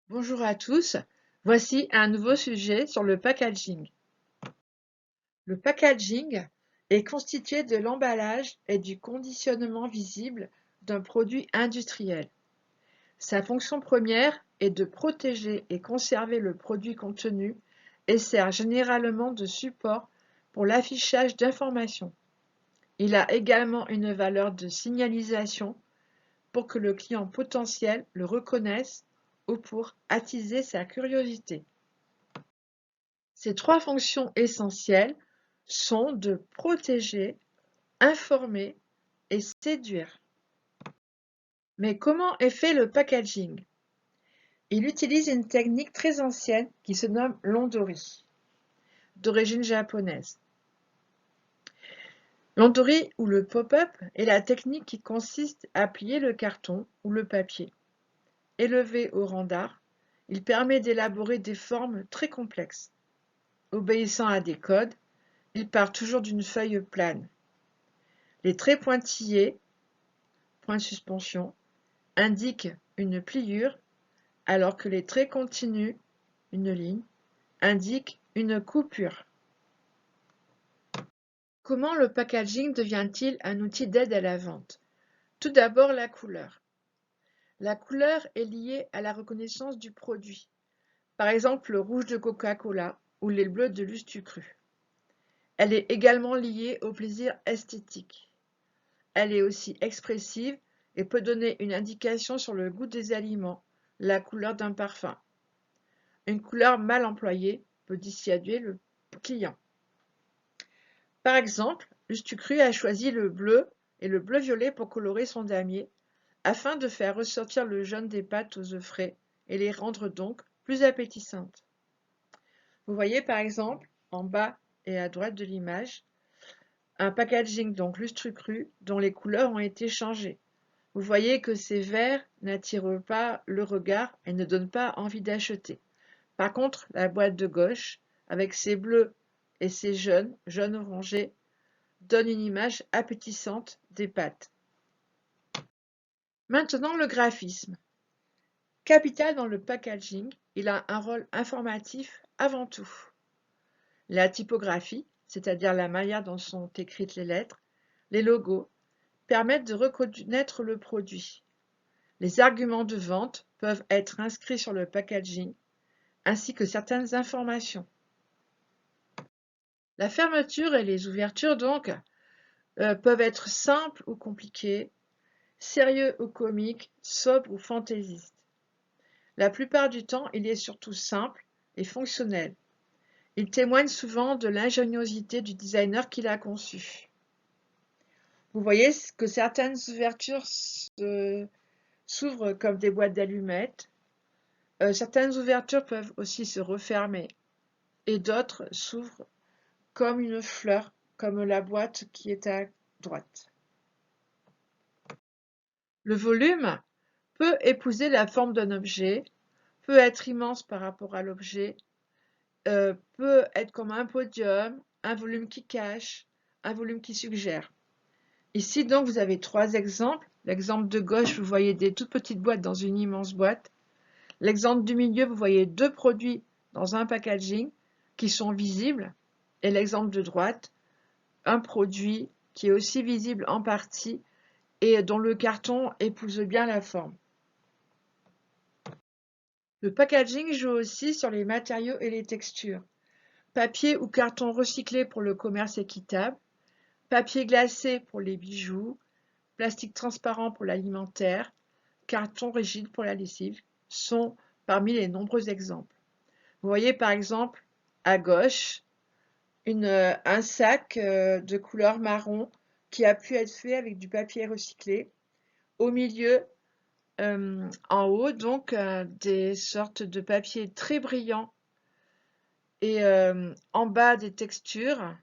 Bonjour à tous, voici un nouveau sujet sur le packaging. Le packaging est constitué de l'emballage et du conditionnement visible d'un produit industriel. Sa fonction première est de protéger et conserver le produit contenu et sert généralement de support pour l'affichage d'informations. Il a également une valeur de signalisation pour que le client potentiel le reconnaisse ou pour attiser sa curiosité. Ces trois fonctions essentielles sont de protéger, informer et séduire. Mais comment est fait le packaging? Il utilise une technique très ancienne qui se nomme l'ondori, d'origine japonaise. L'ondori ou le pop-up est la technique qui consiste à plier le carton ou le papier. Élevé au rang d'art, il permet d'élaborer des formes très complexes. Obéissant à des codes, il part toujours d'une feuille plane. Les traits pointillés, point de suspension, indiquent une pliure, alors que les traits continus, une ligne, indiquent une coupure. Comment le packaging devient-il un outil d'aide à la vente? Tout d'abord, la couleur. La couleur est liée à la reconnaissance du produit. Par exemple, le rouge de Coca-Cola ou les bleus de Lustucru. Elle est également liée au plaisir esthétique. Elle est aussi expressive et peut donner une indication sur le goût des aliments, la couleur d'un parfum. Une couleur mal employée peut dissuader le client. Par exemple, Lustucru a choisi le bleu et le bleu-violet pour colorer son damier, afin de faire ressortir le jaune des pâtes aux œufs frais et les rendre donc plus appétissantes. Vous voyez par exemple, en bas et à droite de l'image, un packaging donc Lustucru dont les couleurs ont été changées. Vous voyez que ces verts n'attirent pas le regard et ne donnent pas envie d'acheter. Par contre, la boîte de gauche, avec ses bleus et ses jaunes orangés, donne une image appétissante des pâtes. Maintenant, le graphisme. Capital dans le packaging, il a un rôle informatif avant tout. La typographie, c'est-à-dire la manière dont sont écrites les lettres, les logos, permettent de reconnaître le produit. Les arguments de vente peuvent être inscrits sur le packaging, ainsi que certaines informations. La fermeture et les ouvertures, donc, peuvent être simples ou compliquées, sérieux ou comiques, sobres ou fantaisistes. La plupart du temps, il est surtout simple et fonctionnel. Il témoigne souvent de l'ingéniosité du designer qui l'a conçu. Vous voyez que certaines ouvertures s'ouvrent comme des boîtes d'allumettes. Certaines ouvertures peuvent aussi se refermer et d'autres s'ouvrent comme une fleur, comme la boîte qui est à droite. Le volume peut épouser la forme d'un objet, peut être immense par rapport à l'objet, peut être comme un podium, un volume qui cache, un volume qui suggère. Ici donc vous avez trois exemples. L'exemple de gauche, vous voyez des toutes petites boîtes dans une immense boîte. L'exemple du milieu, vous voyez deux produits dans un packaging qui sont visibles. Et l'exemple de droite, un produit qui est aussi visible en partie et dont le carton épouse bien la forme. Le packaging joue aussi sur les matériaux et les textures. Papier ou carton recyclé pour le commerce équitable, papier glacé pour les bijoux, plastique transparent pour l'alimentaire, carton rigide pour la lessive sont parmi les nombreux exemples. Vous voyez par exemple à gauche un sac de couleur marron qui a pu être fait avec du papier recyclé. Au milieu, en haut, donc, des sortes de papier très brillants et en bas des textures.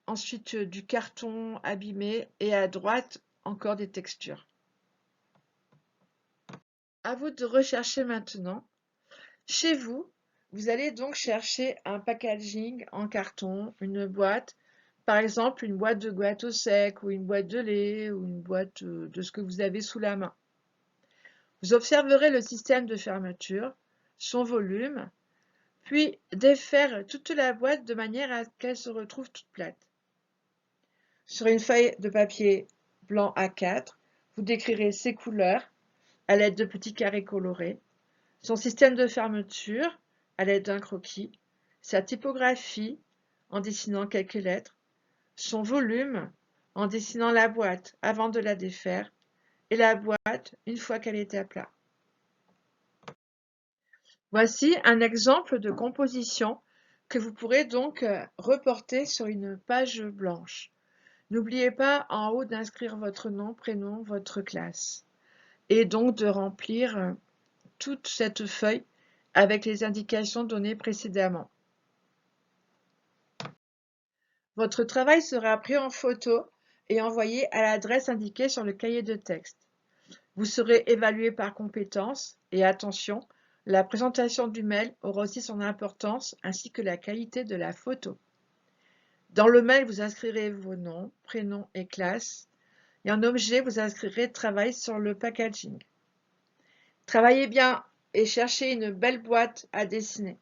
Ensuite, du carton abîmé et à droite, encore des textures. À vous de rechercher maintenant. Chez vous, vous allez donc chercher un packaging en carton, une boîte, par exemple une boîte de gâteau sec ou une boîte de lait ou une boîte de ce que vous avez sous la main. Vous observerez le système de fermeture. son volume, puis défaire toute la boîte de manière à ce qu'elle se retrouve toute plate. Sur une feuille de papier blanc A4, vous décrirez ses couleurs à l'aide de petits carrés colorés, son système de fermeture à l'aide d'un croquis, sa typographie en dessinant quelques lettres, son volume en dessinant la boîte avant de la défaire et la boîte une fois qu'elle est à plat. Voici un exemple de composition que vous pourrez donc reporter sur une page blanche. N'oubliez pas en haut d'inscrire votre nom, prénom, votre classe et donc de remplir toute cette feuille avec les indications données précédemment. Votre travail sera pris en photo et envoyé à l'adresse indiquée sur le cahier de texte. Vous serez évalué par compétences et attention, la présentation du mail aura aussi son importance ainsi que la qualité de la photo. Dans le mail, vous inscrirez vos noms, prénoms et classes et en objet, vous inscrirez travail sur le packaging. Travaillez bien et cherchez une belle boîte à dessiner.